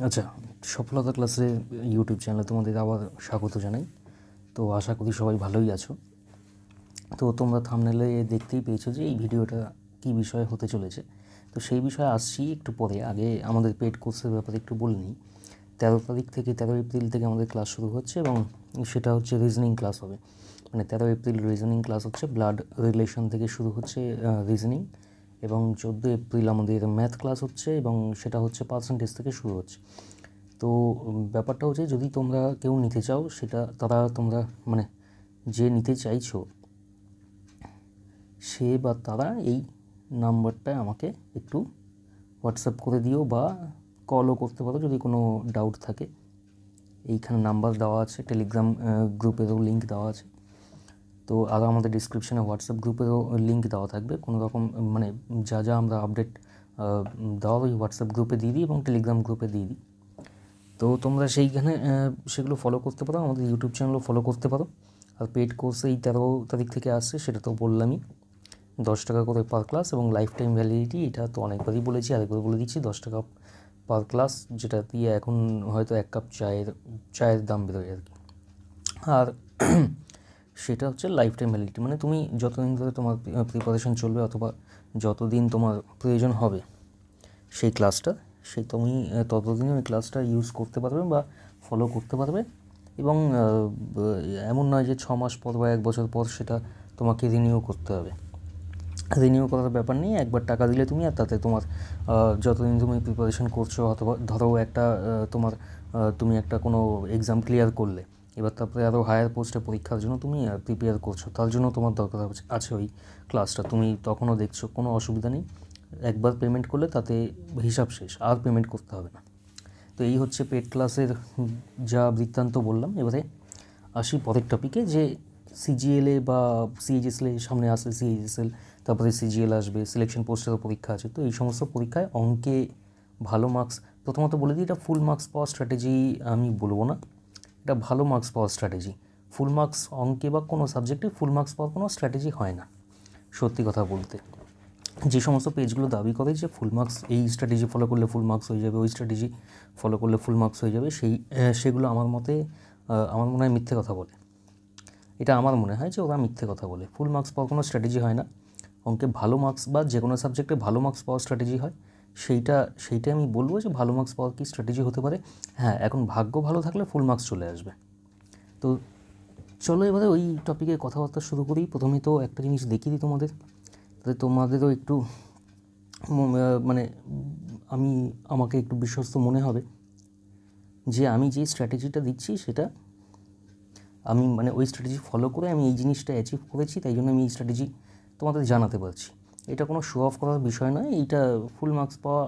আচ্ছা, সফলতা ক্লাসে ইউটিউব চ্যানেলে তোমাদের আবার স্বাগত জানাই। তো আশা করি সবাই ভালোই আছো। তো তোমরা থাম্বনেলে দেখতেই পেয়েছো যে এই ভিডিওটা কী বিষয়ে হতে চলেছে। তো সেই বিষয়ে আসছি একটু পরে। আগে আমাদের পেড কোর্সের ব্যাপারে একটু বলে নিই। 13 তারিখ থেকে 13 এপ্রিল থেকে আমাদের ক্লাস শুরু হচ্ছে এবং সেটা হচ্ছে রিজনিং ক্লাস হবে। মানে 13 এপ্রিল রিজনিং ক্লাস হচ্ছে, ব্লাড রিলেশন থেকে শুরু হচ্ছে রিজনিং, এবং 14 এপ্রিল আমাদের ম্যাথ ক্লাস হচ্ছে এবং সেটা হচ্ছে পার্সেন্টেজ থেকে শুরু হচ্ছে। তো ব্যাপারটা হচ্ছে, যদি তোমরা কেউ নিতে চাও সেটা তোমরা মানে যে নিতে চাইছো সে বা তারা এই নাম্বারটায় আমাকে একটু হোয়াটসঅ্যাপ করে দিও বা কলও করতে পারো যদি কোনো ডাউট থাকে। এইখানে নাম্বার দেওয়া আছে, টেলিগ্রাম গ্রুপেরও লিঙ্ক দেওয়া আছে। তো আর আমাদের ডিসক্রিপশানে হোয়াটসঅ্যাপ গ্রুপেরও লিঙ্ক দেওয়া থাকবে। কোনো রকম মানে যা যা আমরা আপডেট দেওয়া ওই হোয়াটসঅ্যাপ গ্রুপে দিয়ে দিই এবং টেলিগ্রাম গ্রুপে দিয়ে দিই। তো তোমরা সেইখানে সেগুলো ফলো করতে পারো, আমাদের ইউটিউব চ্যানেলও ফলো করতে পারো। আর পেড কোর্স এই 13 তারিখ থেকে আসছে, সেটা তো বললামই। 10 টাকা করে পার ক্লাস এবং লাইফ টাইম ভ্যালিডিটি, এটা তো অনেকবারই বলেছি, আরেকবার বলে দিচ্ছি। 10 টাকা পার ক্লাস, যেটা দিয়ে এখন হয়তো 1 কাপ চায়ের দাম বেরোয় আর কি। আর সেটা হচ্ছে লাইফ টাইম ভ্যালিডিটি, মানে তুমি যতদিন ধরে তোমার প্রিপারেশন চলবে অথবা যতদিন তোমার প্রয়োজন হবে সেই ক্লাসটা, তুমি ততদিনই ওই ক্লাসটা ইউজ করতে পারবে বা ফলো করতে পারবে। এবং এমন নয় যে 6 মাস পর বা 1 বছর পর সেটা তোমাকে রিনিউ করতে হবে। রিনিউ করার ব্যাপার নেই, একবার টাকা দিলে তুমি, আর তাতে তোমার যতদিন তুমি প্রিপারেশন করছো, অথবা ধরো একটা তুমি একটা কোনো এক্সাম ক্লিয়ার করলে, এবার তারপরে আরও হায়ার পোস্টে পরীক্ষার জন্য তুমি প্রিপেয়ার করছো, তার জন্য তোমার দরকার আছে ওই ক্লাসটা। তুমি তখনও দেখছো, কোনো অসুবিধা নেই। একবার পেমেন্ট করলে তাতে হিসাব শেষ, আর পেমেন্ট করতে হবে না। তো এই হচ্ছে পেড ক্লাসের যা বৃত্তান্ত বললাম। এবারে আসি পরের টপিকে, যে সিজিএলএ বা সিএইচএসএল সামনে আসলে, সিএইচএসএল তারপরে সিজিএল আসবে, সিলেকশন পোস্টেরও পরীক্ষা আছে। তো এই সমস্ত পরীক্ষায় অঙ্কে ভালো মার্কস, প্রথমত বলে দিই, এটা ফুল মার্কস পাওয়ার স্ট্র্যাটেজি আমি বলবো না, এটা ভালো মার্কস পাওয়ার স্ট্র্যাটেজি। ফুল মার্কস অঙ্কে বা কোনো সাবজেক্টে ফুল মার্কস পাওয়ার কোনো স্ট্র্যাটেজি হয় না, সত্যি কথা বলতে। যে সমস্ত পেজগুলো দাবি করে যে ফুল মার্কস, এই স্ট্র্যাটেজি ফলো করলে ফুল মার্কস হয়ে যাবে, ওই স্ট্র্যাটেজি ফলো করলে ফুল মার্কস হয়ে যাবে, সেগুলো আমার মনে হয় মিথ্যে কথা বলে। এটা আমার মনে হয় যে ওরা মিথ্যে কথা বলে। ফুল মার্কস পাওয়ার কোনো স্ট্র্যাটেজি হয় না। অঙ্কে ভালো মার্কস বা যে কোনো সাবজেক্টে ভালো মার্কস পাওয়ার স্ট্র্যাটেজি হয়। সেইটা আমি বলবো যে ভালো মার্কস পাওয়ার কী স্ট্র্যাটেজি হতে পারে। হ্যাঁ, এখন ভাগ্য ভালো থাকলে ফুল মার্কস চলে আসবে। তো চলো এবারে ওই টপিকে কথাবার্তা শুরু করি। প্রথমে তো একটা জিনিস দেখিয়ে দিই তোমাদের, তাতে তোমাদেরও একটু মানে আমাকে একটু বিশ্বস্ত মনে হবে যে আমি যে স্ট্র্যাটেজিটা দিচ্ছি সেটা আমি ওই স্ট্র্যাটেজি ফলো করে আমি এই জিনিসটা অ্যাচিভ করেছি, তাই জন্য আমি এই স্ট্র্যাটেজি তোমাদের জানাতে পারছি। এটা কোনো শো অফ করার বিষয় নয়। এইটা ফুল মার্কস পাওয়া,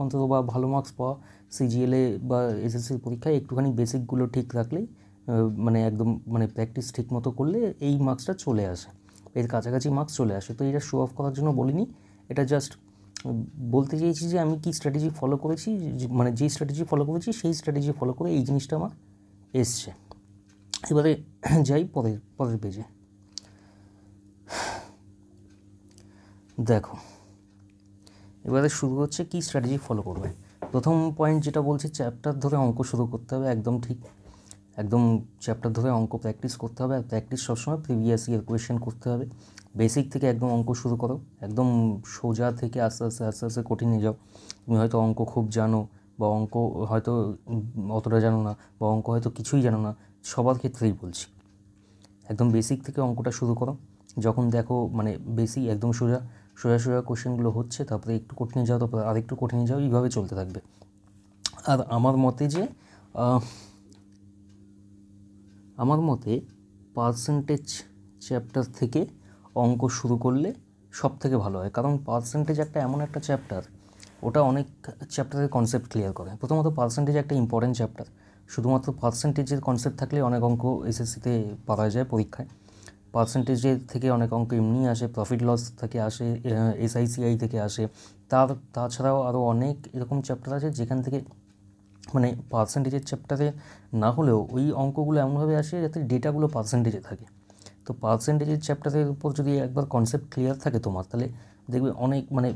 অন্তত বা ভালো মার্কস পাওয়া সিজিএলএ বা এসএসসির পরীক্ষায় একটুখানি বেসিকগুলো ঠিক রাখলেই, একদম প্র্যাকটিস ঠিক মতো করলে এই মার্কসটা চলে আসে, এর কাছাকাছি মার্কস চলে আসে। তো এটা শো অফ করার জন্য বলিনি, এটা জাস্ট বলতে চেয়েছি যে আমি কি স্ট্র্যাটেজি ফলো করেছি, যেই স্ট্র্যাটেজি ফলো করেছি সেই স্ট্র্যাটেজি ফলো করে এই জিনিসটা আমার এসছে। এবারে যাই পরের পেজে। দেখো, এবারে শুরু হচ্ছে কি স্ট্র্যাটেজি ফলো করবে। প্রথম পয়েন্ট যেটা বলছে, চ্যাপ্টার ধরে অঙ্ক শুরু করতে হবে। একদম ঠিক, একদম চ্যাপ্টার ধরে অঙ্ক প্র্যাকটিস করতে হবে। আর প্র্যাকটিস সবসময় প্রিভিয়াস ইয়ার কোয়েশ্চেন করতে হবে। বেসিক থেকে একদম অঙ্ক শুরু করো, একদম সোজা থেকে আস্তে আস্তে আস্তে আস্তে কঠিনে যাও। তুমি হয়তো অঙ্ক খুব জানো, বা অঙ্ক হয়তো অতটা জানো না, বা অঙ্ক হয়তো কিছুই জানো না, সবার ক্ষেত্রেই বলছি। একদম বেসিক থেকে অঙ্কটা শুরু করো। যখন দেখো বেসিক একদম সোজা সোজা সোজা কোশ্চেনগুলো হচ্ছে, তারপরে একটু কঠিনে যাও, তারপরে আরেকটু কঠিনে যাও, এইভাবে চলতে থাকবে। আর আমার মতে পার্সেন্টেজ চ্যাপ্টার থেকে অঙ্ক শুরু করলে সব থেকে ভালো হয়। কারণ পার্সেন্টেজ এমন একটা চ্যাপ্টার, ওটা অনেক চ্যাপ্টারের কনসেপ্ট ক্লিয়ার করে। প্রথমত পার্সেন্টেজ একটা ইম্পর্টেন্ট চ্যাপ্টার। শুধুমাত্র পার্সেন্টেজের কনসেপ্ট থাকলে অনেক অঙ্ক এসএসসিতে পাওয়া যায় পরীক্ষায়। পার্সেন্টেজের থেকে অনেক অঙ্ক এমনি আসে, প্রফিট লস থেকে আসে, এসআইসিআই থেকে আসে। তাছাড়াও আরও অনেক এরকম চ্যাপ্টার আছে যেখান থেকে পার্সেন্টেজের চ্যাপ্টারে না হলেও ওই অঙ্কগুলো এমনভাবে আসে যাতে ডেটাগুলো পার্সেন্টেজে থাকে। তো পার্সেন্টেজের চ্যাপ্টারের উপর যদি একবার কনসেপ্ট ক্লিয়ার থাকে তোমার, তাহলে দেখবে অনেক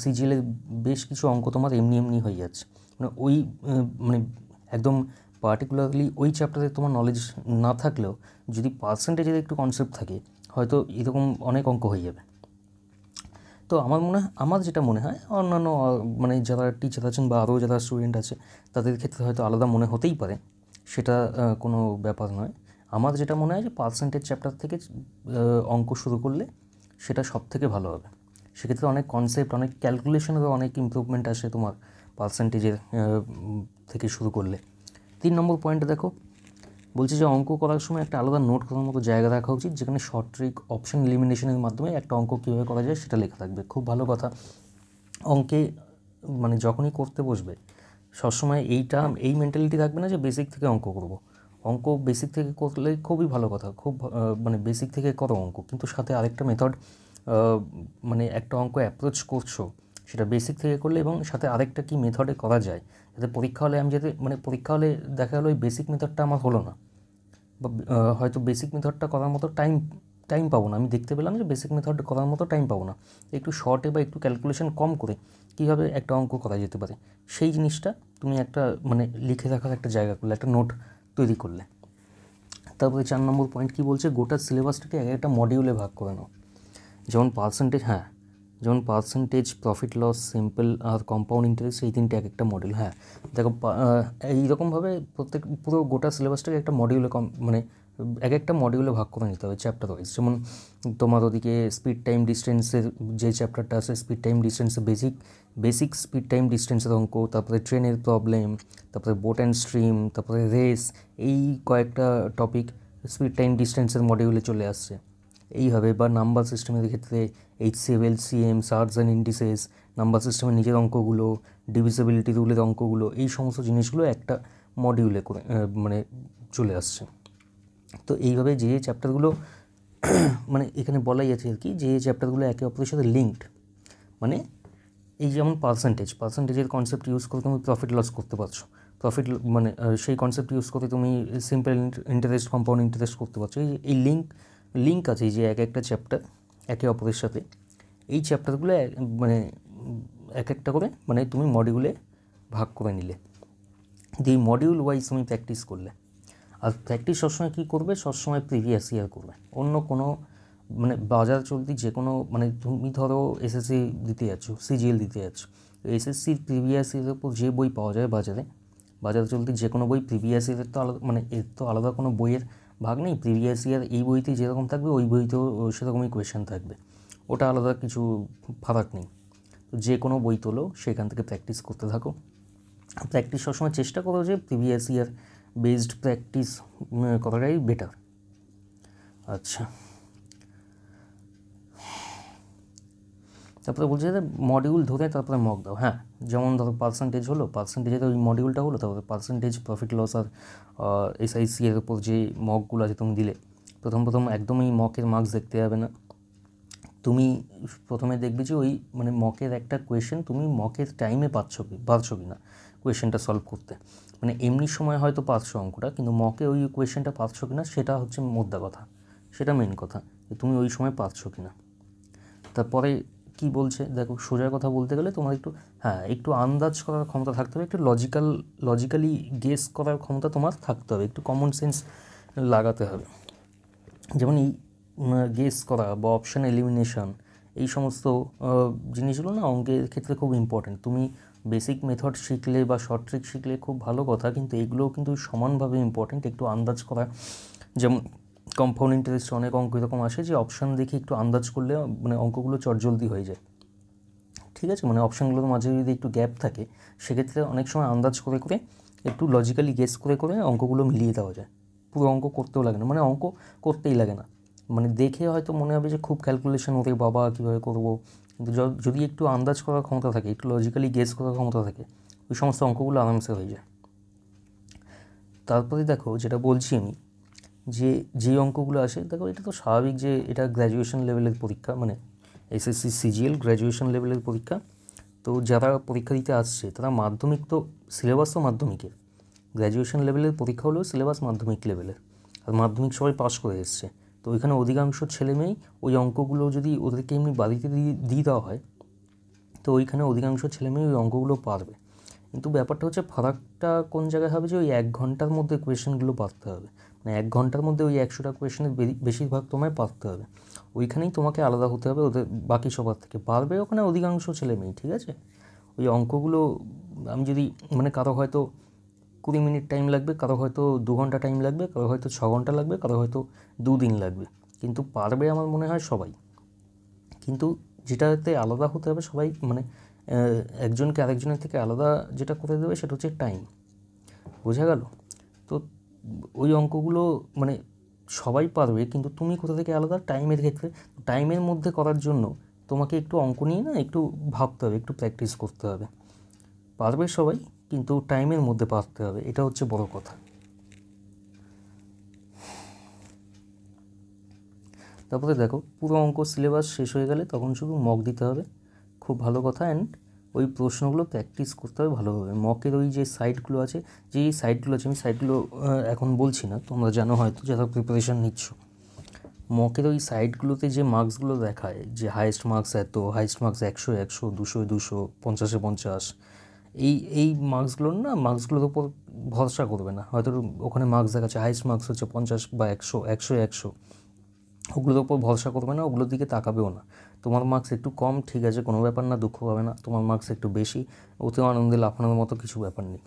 সিজিএলের বেশ কিছু অঙ্ক তোমার এমনি হয়ে যাচ্ছে, মানে ওই মানে একদম পার্টিকুলারলি ওই চ্যাপ্টারে তোমার নলেজ না থাকলেও যদি পার্সেন্টেজের একটু কনসেপ্ট থাকে হয়তো এরকম অনেক অঙ্ক হয়ে যাবে। তো আমার যেটা মনে হয় অন্যান্য মানে যারা টিচার আছেন বা আরও যারা স্টুডেন্ট আছে তাদের ক্ষেত্রে হয়তো আলাদা মনে হতেই পারে, সেটা কোনো ব্যাপার নয়। আমার যেটা মনে হয় যে পার্সেন্টেজ চ্যাপ্টার থেকে অঙ্ক শুরু করলে সেটা সব থেকে ভালো হবে। সেক্ষেত্রে অনেক কনসেপ্ট, অনেক ক্যালকুলেশনেরও অনেক ইমপ্রুভমেন্ট আসে তোমার পার্সেন্টেজের থেকে শুরু করলে। 3 নম্বর পয়েন্টে দেখো, বলছে যে অঙ্ক করার সময় একটা আলাদা নোট করার মতো জায়গা রাখা উচিত, যেখানে শর্ট ট্রিক, অপশন এলিমিনেশনের মাধ্যমে একটা অঙ্ক কীভাবে করা যায় সেটা লেখা থাকবে। খুব ভালো কথা। অঙ্কে মানে যখনই করতে বসবে সবসময় এই মেন্টালিটি থাকবে না যে বেসিক থেকে অঙ্ক করব। অঙ্ক বেসিক থেকে করলে খুবই ভালো কথা, খুব মানে বেসিক থেকে করো অঙ্ক, কিন্তু সাথে আরেকটা মেথড, মানে একটা অঙ্ক অ্যাপ্রোচ করছো সেটা বেসিক থেকে করলে এবং সাথে আরেকটা কি মেথডে করা যায়, যাতে পরীক্ষা হলে পরীক্ষা হলে দেখা গেলো ওই বেসিক মেথডটা আমার হলো না, বা হয়তো বেসিক মেথডটা করার মতো টাইম পাবো না, আমি দেখতে পেলাম যে বেসিক মেথড করার মতো টাইম পাবো না, একটু শর্টে বা একটু ক্যালকুলেশন কম করে কীভাবে একটা অঙ্ক করা যেতে পারে সেই জিনিসটা তুমি একটা মানে লিখে রাখার একটা জায়গা করলে, একটা নোট তৈরি করলে। তারপরে 4 নম্বর পয়েন্ট কী বলছে, গোটা সিলেবাসটাকে একটা মডিউলে ভাগ করে নাও। যেমন পার্সেন্টেজ, প্রফিট লস, সিম্পল আর কম্পাউন্ড ইন্টারেস্ট, এই তিনটে একটা মডিউল। হ্যাঁ দেখো, এইরকমভাবে পুরো গোটা সিলেবাসটাকে একটা মডিউলে মানে একটা মডিউলে ভাগ করে নিতে হবে চ্যাপ্টার ওয়াইজ। যেমন তোমার ওদিকে স্পিড টাইম ডিস্টেন্সের যে চ্যাপ্টারটা আছে, স্পিড টাইম ডিস্টেন্সের বেসিক স্পিড টাইম ডিস্টেন্সের অঙ্ক, তারপরে ট্রেনের প্রবলেম, তারপরে বোট অ্যান্ড স্ট্রিম, তারপরে রেস, এই কয়েকটা টপিক স্পিড টাইম ডিস্টেন্সের মডিউলে চলে আসছে এইভাবে। বা নাম্বার সিস্টেমের ক্ষেত্রে HCF, LCM, search and indices, number সিস্টেমের নিজের অঙ্কগুলো, ডিভিজিবিলিটি রুলের অঙ্কগুলো, এই সমস্ত জিনিসগুলো একটা মডিউলে করে মানে চলে আসছে। তো এইভাবে যে চ্যাপ্টারগুলো মানে এখানে বলাই আছে আর কি, যে চ্যাপ্টারগুলো একে অপরের সাথে লিঙ্কড, মানে এই যেমন পার্সেন্টেজের কনসেপ্ট ইউজ করে তুমি প্রফিট লস করতে পারছো, মানে সেই কনসেপ্ট ইউজ করে তুমি সিম্পল ইন্টারেস্ট, কম্পাউন্ড ইন্টারেস্ট করতে পারছো। এই লিঙ্ক আছে যে একটা চ্যাপ্টার একে অপরের সাথে, এই চ্যাপ্টারগুলো মানে এক একটা করে মানে তুমি মডিউলে ভাগ করে নিলে, দিয়ে মডিউল ওয়াইজ তুমি প্র্যাকটিস করলে। আর প্র্যাকটিস সবসময় কী করবে, সবসময় প্রিভিয়াস ইয়ার করবে, অন্য কোনো মানে বাজার চলতি যে কোনো, মানে তুমি ধরো SSC দিতে যাচ্ছ, CGL দিতে যাচ্ছ, SSCর প্রিভিয়াস ইয়ারের উপর যে বই পাওয়া যায় বাজার চলতি যে কোনো বই, প্রিভিয়াস ইয়ারের তো আলাদা, মানে এর তো আলাদা কোনো বইয়ের ভাগ নেই। প্রিভিয়াস ইয়ার এই বইতে যেরকম থাকবে ওই বইতেও সেরকমই কোয়েশ্চেন থাকবে, ওটা আলাদা কিছু ফারাক নেই। তো যে কোনো বই তোলো, সেখান থেকে প্র্যাকটিস করতে থাকো। প্র্যাকটিস সবসময় চেষ্টা করো যে প্রিভিয়াস ইয়ার বেসড প্র্যাকটিস করাটাই বেটার। আচ্ছা, তারপরে বলছে যে মডিউল ধরে তারপরে মক দাও। হ্যাঁ, যেমন ধরো পার্সেন্টেজ হলো, পার্সেন্টেজের ওই মডিউলটা হলো, তারপরে পার্সেন্টেজ, প্রফিট লস আর SIC এর উপর যে মকগুলো আছে তুমি দিলে, প্রথম একদমই মকের মার্কস দেখতে যাবে না। তুমি প্রথমে দেখবে যে ওই মানে মকের একটা কোয়েশ্চেন তুমি মকের টাইমে পারছো কি না কোয়েশ্চেনটা সলভ করতে, মানে এমনি সময় হয়তো পারছো অঙ্কটা, কিন্তু মকে ওই কোয়েশ্চেনটা পারছো কি না সেটা হচ্ছে মোদ্দা কথা, সেটা মেন কথা, যে তুমি ওই সময় পারছো কি না। তারপরে কি বলছে দেখো, সোজা কথা বলতে গেলে তোমার একটু আন্দাজ করার ক্ষমতা থাকতে হবে, একটু লজিক্যালি গেস করার ক্ষমতা তোমার থাকতে হবে, একটু কমন সেন্স লাগাতে হবে। যেমন এই গেস করা বা অপশান এলিমিনেশন, এই সমস্ত জিনিসগুলো না অঙ্কের ক্ষেত্রে খুব ইম্পর্টেন্ট। তুমি বেসিক মেথড শিখলে বা শর্ট ট্রিক শিখলে খুব ভালো কথা, কিন্তু এগুলোও কিন্তু সমানভাবে ইম্পর্টেন্ট, একটু আন্দাজ করা। যেমন কম্পাউন্ড ইন্টারেস্ট অনেক অঙ্ক এরকম আসে যে অপশান দেখে একটু আন্দাজ করলে মানে অঙ্কগুলো চটজলদি হয়ে যায়, ঠিক আছে, মানে অপশানগুলোর মাঝে যদি একটু গ্যাপ থাকে সেক্ষেত্রে অনেক সময় আন্দাজ করে একটু লজিক্যালি গেস করে অঙ্কগুলো মিলিয়ে দেওয়া যায়, পুরো অঙ্ক করতেও লাগে না, মানে অঙ্ক করতেই লাগে না, মানে দেখে হয়তো মনে হবে যে খুব ক্যালকুলেশন ওরে বাবা কীভাবে করবো, কিন্তু যদি একটু আন্দাজ করার ক্ষমতা থাকে, একটু লজিক্যালি গেস করার ক্ষমতা থাকে, ওই সমস্ত অঙ্কগুলো আরামসে হয়ে যায়। তারপরে দেখো যেটা বলছি আমি, যে অঙ্কগুলো আসে দেখো, এটা তো স্বাভাবিক যে এটা গ্র্যাজুয়েশন লেভেলের পরীক্ষা, মানে SSC CGL গ্র্যাজুয়েশন লেভেলের পরীক্ষা। তো যারা পরীক্ষা দিতে আসছে তারা মাধ্যমিক, তো সিলেবাস তো মাধ্যমিকের, গ্র্যাজুয়েশন লেভেলের পরীক্ষা হলেও সিলেবাস মাধ্যমিক লেভেলের, আর মাধ্যমিক সবাই পাস করে এসছে। তো ওইখানে অধিকাংশ ছেলেমেয়েই ওই অঙ্কগুলো যদি ওদেরকে এমনি বাড়িতে দিয়ে দেওয়া হয় তো ওইখানে অধিকাংশ ছেলেমেয়ে ওই অঙ্কগুলো পারবে, কিন্তু ব্যাপারটা হচ্ছে ফারাকটা কোন জায়গায় হবে যে ওই 1 ঘন্টার মধ্যে কোয়েশ্চেনগুলো পারতে হবে, মানে 1 ঘন্টার মধ্যে ওই 100টা কোয়েশ্চেনের বেশিরভাগ তোমায় পারতে হবে। ওইখানেই তোমাকে আলাদা হতে হবে ওদের বাকি সবার থেকে। পারবে ওখানে অধিকাংশ ছেলেমেয়ে, ঠিক আছে। ওই অঙ্কগুলো আমি যদি মানে কারো হয়তো 20 মিনিট টাইম লাগবে, কারো হয়তো 2 ঘন্টা টাইম লাগবে, কারো হয়তো 6 ঘন্টা লাগবে, কারো হয়তো 2 দিন লাগবে, কিন্তু পারবে আমার মনে হয় সবাই। কিন্তু যেটাতে আলাদা হতে হবে সবাই, মানে একজনকে আরেকজনের থেকে আলাদা যেটা করে দেবে সেটা হচ্ছে টাইম। বোঝা গেল? তো ওই অঙ্কগুলো মানে সবাই পারবে, কিন্তু তুমি কোথা থেকে আলাদা টাইমের ক্ষেত্রে। টাইমের মধ্যে করার জন্য তোমাকে একটু অঙ্ক নিয়ে না একটু ভাবতে হবে, একটু প্র্যাকটিস করতে হবে। পারবে সবাই, কিন্তু টাইমের মধ্যে পারতে হবে, এটা হচ্ছে বড় কথা। তারপরে দেখো, পুরো অঙ্ক সিলেবাস শেষ হয়ে গেলে তখন শুধু মক দিতে হবে, খুব ভালো কথা। অ্যান্ড ওই প্রশ্নগুলো প্র্যাকটিস করতে হবে ভালোভাবে। মকের ওই যে সাইটগুলো আছে, যেই সাইটগুলো আছে, আমি সাইটগুলো এখন বলছি না, তোমরা জানো হয়তো যারা প্রিপারেশান নিচ্ছ। মকের ওই সাইটগুলোতে যে মার্কসগুলো দেখায়, যে হাইয়েস্ট মার্কস এত, হাইয়েস্ট মার্কস 100 100, 200 200, 50 50, এই মার্কসগুলোর ওপর ভরসা করবে না। হয়তো ওখানে মার্কস দেখাচ্ছে হাইয়েস্ট মার্কস হচ্ছে 50 বা 100 100 100, ওগুলোর ওপর ভরসা করবে না, ওগুলোর দিকে তাকাবেও না। তোমার মার্কস একটু কম, ঠিক আছে, কোনো ব্যাপার না, দুঃখ পাবে না। তোমার মার্কস একটু বেশি, ওতেও আনন্দে লাফানোর মতো কিছু ব্যাপার নেই।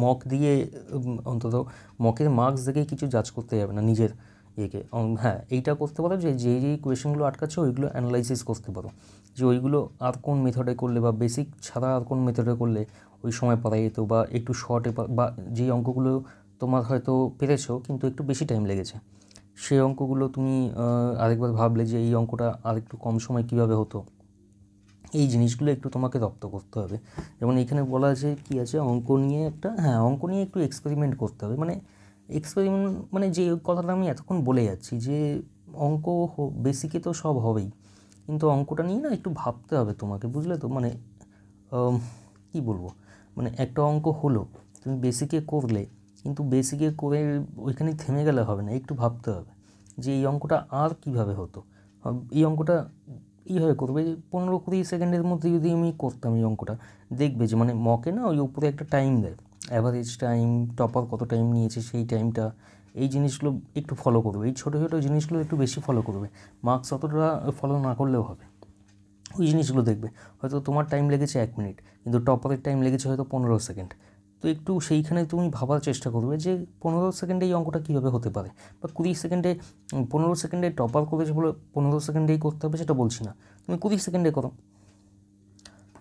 মক দিয়ে অন্তত মকের মার্কস দেখেই কিছু জাজ করতে যাবে না নিজের ইয়েকে। হ্যাঁ, এইটা করতে পারো যে যেই কোয়েশ্চেনগুলো আটকাচ্ছে ওইগুলো অ্যানালাইসিস করতে পারো, যে ওইগুলো আর কোন মেথডে করলে বা বেসিক ছাড়া আর কোন মেথডে করলে ওই সময় পারা যেত, বা একটু শর্টে, বা যেই অঙ্কগুলো তোমার হয়তো পেরেছো কিন্তু একটু বেশি টাইম লেগেছে, সেই অঙ্কগুলো তুমি আরেকবার ভাবলে যে এই অঙ্কটা আর একটু কম সময় কীভাবে হতো। এই জিনিসগুলো একটু তোমাকে রপ্ত করতে হবে। যেমন এইখানে বলা আছে কি আছে, অঙ্ক নিয়ে অঙ্ক নিয়ে একটু এক্সপেরিমেন্ট করতে হবে। মানে এক্সপেরিমেন্ট মানে যে কথাটা আমি এতক্ষণ বলে যাচ্ছি, যে অঙ্ক বেসিকে তো সব হবেই, কিন্তু অঙ্কটা নিয়ে না একটু ভাবতে হবে তোমাকে, বুঝলে তো। মানে কি বলবো, মানে একটা অঙ্ক হলো, তুমি বেসিকে করলে, কিন্তু বেসিকে করে ওইখানে থেমে গেলে হবে না, একটু ভাবতে হবে যে এই অঙ্কটা আর কিভাবে হতো। এই অঙ্কটা এইভাবে করবে যে 15-20 সেকেন্ডের মধ্যে যদি আমি করতাম এই অঙ্কটা, দেখবে যে মানে মকে না ওই উপরে একটা টাইম দেয়, অ্যাভারেজ টাইম, টপার কত টাইম নিয়েছে সেই টাইমটা, এই জিনিসগুলো একটু ফলো করবে। এই ছোটো ছোটো জিনিসগুলো একটু বেশি ফলো করবে, মার্কস অতটা ফলো না করলেও হবে। ওই জিনিসগুলো দেখবে, হয়তো তোমার টাইম লেগেছে 1 মিনিট, কিন্তু টপারের টাইম লেগেছে হয়তো 15 সেকেন্ড। তো একটু সেইখানে তুমি ভাবার চেষ্টা করবে যে 15 সেকেন্ডে এই অঙ্কটা কীভাবে হতে পারে, বা 20 সেকেন্ডে, 15 সেকেন্ডে টপার করেছে বলে 15 সেকেন্ডেই করতে হবে সেটা বলছি না, তুমি 20 সেকেন্ডে করো,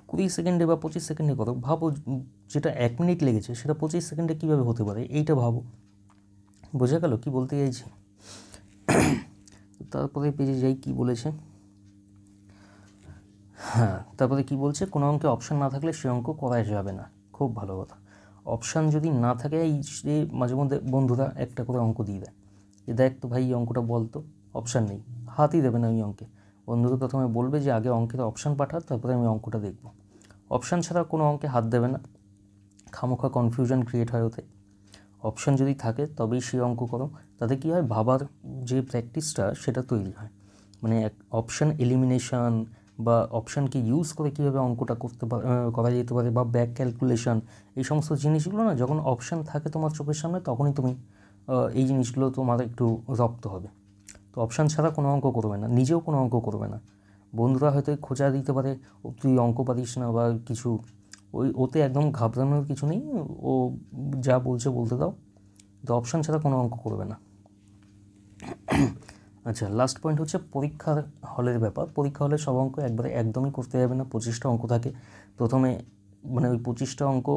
20 সেকেন্ডে বা 25 সেকেন্ডে করো। ভাবো যেটা 1 মিনিট লেগেছে সেটা 25 সেকেন্ডে কীভাবে হতে পারে, এইটা ভাবো। বোঝা গেল কী বলতে চাইছি? তারপরে পেজে যাই, কী বলেছে। হ্যাঁ, তারপরে কী বলছে, কোনো অঙ্কে অপশান না থাকলে সে অঙ্ক করা যাবে না। খুব ভালো কথা। অপশান যদি না থাকে, এই যে মাঝে মধ্যে বন্ধুরা একটা করে অঙ্ক দিয়ে দেয়, যে দেখ তো ভাই এই অঙ্কটা বলতো, অপশান নেই, হাতই দেবে না ওই অঙ্কে। বন্ধুকে প্রথমে বলবে যে আগে অঙ্কের অপশান পাঠা, তারপরে আমি অঙ্কটা দেখব। অপশান ছাড়া কোনো অঙ্কে হাত দেবে না, খামোখা কনফিউশন ক্রিয়েট হয় ওতে। অপশান যদি থাকে তবেই সেই অঙ্ক করো, তাতে কী হয়, ভাবার যে প্র্যাকটিসটা সেটা তৈরি হয়। মানে অপশান এলিমিনেশন বা অপশানকে ইউজ করে কীভাবে অঙ্কটা করা যেতে পারে, বা ব্যাক ক্যালকুলেশন, এই সমস্ত জিনিসগুলো না যখন অপশান থাকে তোমার চোখের সামনে, তখনই তুমি এই জিনিসগুলো তোমার একটু রপ্ত হবে। তো অপশান ছাড়া কোনো অঙ্ক করবে না, নিজেও কোনো অঙ্ক করবে না। বন্ধুরা হয়তো খোঁচা দিতে পারে, তুই অঙ্ক পারিস না বা কিছু, ওতে একদম ঘাবড়ানোর কিছু নেই, ও যা বলছে বলতে দাও। তো অপশান ছাড়া কোনো অঙ্ক করবে না। আচ্ছা, লাস্ট পয়েন্ট হচ্ছে পরীক্ষার হলের ব্যাপার। পরীক্ষা হলে সব অঙ্ক একবারে একদমই করতে যাবে না। 25টা অঙ্ক থাকে প্রথমে, মানে ওই 25টা অঙ্ক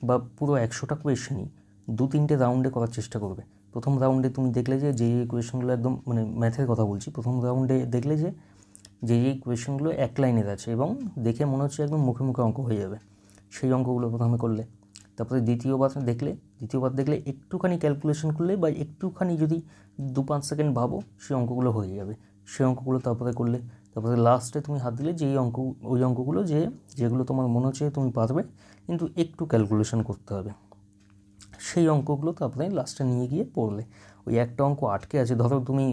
বা পুরো 100টা কোয়েশ্চেনই 2-3টে রাউন্ডে করার চেষ্টা করবে। প্রথম রাউন্ডে তুমি দেখলে যে যেই কোয়েশ্চেনগুলো একদম, মানে ম্যাথের কথা বলছি, প্রথম রাউন্ডে দেখলে যে যেই কোয়েশ্চেনগুলো 1 লাইনের আছে এবং দেখে মনে হচ্ছে একদম মুখে মুখে অঙ্ক হয়ে যাবে, সেই অঙ্কগুলো প্রথমে করলে। তারপরে দ্বিতীয়বার দেখলে একটুখানি ক্যালকুলেশন করলে বা একটুখানি যদি 2-5 সেকেন্ড ভাবো, সেই অঙ্কগুলো হয়ে যাবে, সেই অঙ্কগুলো তারপরে করলে। তারপরে লাস্টে তুমি হাত দিলে ওই অঙ্কগুলো যেগুলো তোমার মনে হচ্ছে তুমি পারবে, কিন্তু একটু ক্যালকুলেশন করতে হবে, সেই অঙ্কগুলো তারপরে লাস্টে নিয়ে গিয়ে পড়লে। ওই একটা অঙ্ক আটকে আছে, ধরো তুমি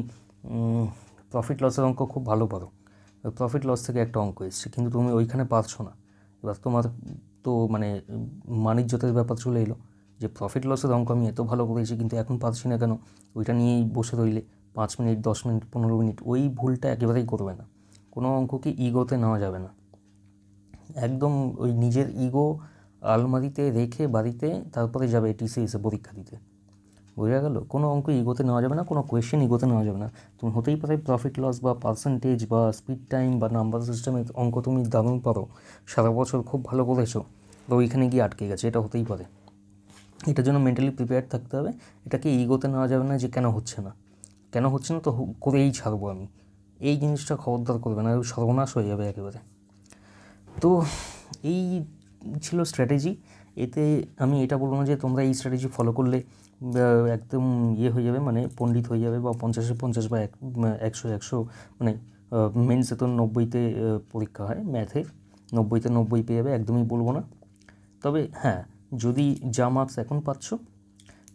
প্রফিট লসের অঙ্ক খুব ভালো পারো, প্রফিট লস থেকে একটা অঙ্ক এসছে, কিন্তু তুমি ওইখানে পারছো না। এবার তোমার তো মানে মানিজ্যতার ব্যাপার চলে এলো যে প্রফিট লসের অঙ্ক আমি এত ভালো করেছি কিন্তু এখন পারছি না কেন, ওইটা নিয়েই বসে রইলে 5 মিনিট 10 মিনিট 15 মিনিট। ওই ভুলটা একেবারেই করবে না। কোনো অঙ্ককে ইগোতে নেওয়া যাবে না, একদম ওই নিজের ইগো আলমারিতে রেখে বাড়িতে তারপরে যাবে টিসিএসে পরীক্ষা দিতে, বোঝা গেল? কোনো অঙ্ক ইগোতে নেওয়া যাবে না, কোনো কোয়েশ্চেন ইগোতে নেওয়া যাবে না। তুমি হতেই পারে প্রফিট লস বা পার্সেন্টেজ বা স্পিড টাইম বা নাম্বার সিস্টেমের অঙ্ক তুমি দারুণ পারো, সারা বছর খুব ভালো করেছো, তো ওইখানে গিয়ে আটকে গেছে, এটা হতেই পারে। এটার জন্য মেন্টালি প্রিপেয়ার থাকতে হবে। এটাকে ইগোতে নেওয়া যাবে না যে কেন হচ্ছে না, কেন হচ্ছে না তো করেই ছাড়বো আমি, এই জিনিসটা খবরদার করবে না, সর্বনাশ হয়ে যাবে একেবারে। তো এই ছিল স্ট্র্যাটেজি। এতে আমি এটা বলবো না যে তোমরা এই স্ট্র্যাটেজি ফলো করলে একদম হয়ে যাবে, মানে পণ্ডিত হয়ে যাবে, বা 50-এ 50 বা 100-100, মানে মেন্সে তো 90-তে পরীক্ষা হয় ম্যাথের, 90-তে 90 পেয়ে যাবে, একদমই বলবো না। তবে হ্যাঁ, যদি যা মার্কস এখন পাচ্ছ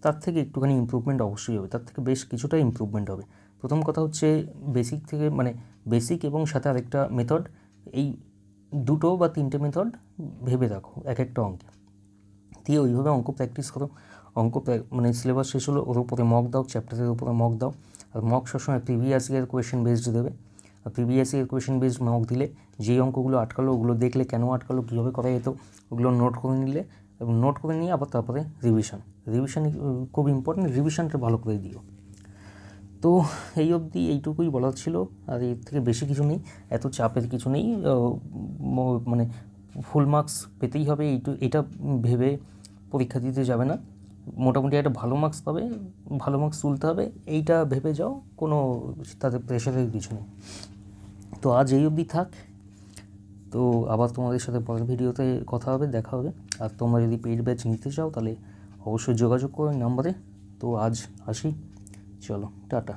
তার থেকে একটুখানি ইমপ্রুভমেন্ট অবশ্যই হবে, তার থেকে বেশ কিছুটা ইমপ্রুভমেন্ট হবে। প্রথম কথা হচ্ছে বেসিক থেকে, মানে বেসিক এবং সাথে আরেকটা মেথড, এই 2 বা 3টে মেথড ভেবে রাখো এক একটা অঙ্কে, দিয়ে ওইভাবে অঙ্ক প্র্যাকটিস করো। মানে সিলেবাস শেষ হলো, ওর উপরে মক দাও, চ্যাপ্টারের উপরে মক দাও। আর মক সবসময় প্রিভিয়াস ইয়ার কোয়েশ্চেন বেসড দেবে। আর previous year question based mock দিলে যেই অঙ্কগুলো আটকালো ওগুলো দেখলে কেন আটকালো, কীভাবে করা যেত, ওগুলো নোট করে নিলে, এবং নোট করে নিয়ে আবার তারপরে রিভিশন খুব ইম্পর্টেন্ট, রিভিশনটা ভালো করে দিও। তো এই অবধি এইটুকুই বলার ছিল, আর এর থেকে বেশি কিছু নেই, এত চাপের কিছু নেই। মানে ফুল মার্কস পেতেই হবে এটা ভেবে পরীক্ষা দিতে যাবে না, মোটামুটি একটা ভালো মার্কস পাবে, ভালো মার্কস তুলতে হবে, এইটা ভেবে যাও, কোনো তাতে প্রেশারের কিছু নেই। তো আজ এই অবধি থাক, তো আবার তোমাদের সাথে পরের ভিডিওতে কথা হবে, দেখা হবে। আর তোমরা যদি পেইড ব্যাচ নিতে চাও তাহলে অবশ্যই যোগাযোগ করো নাম্বারে। তো আজ আসি, চলো টাটা।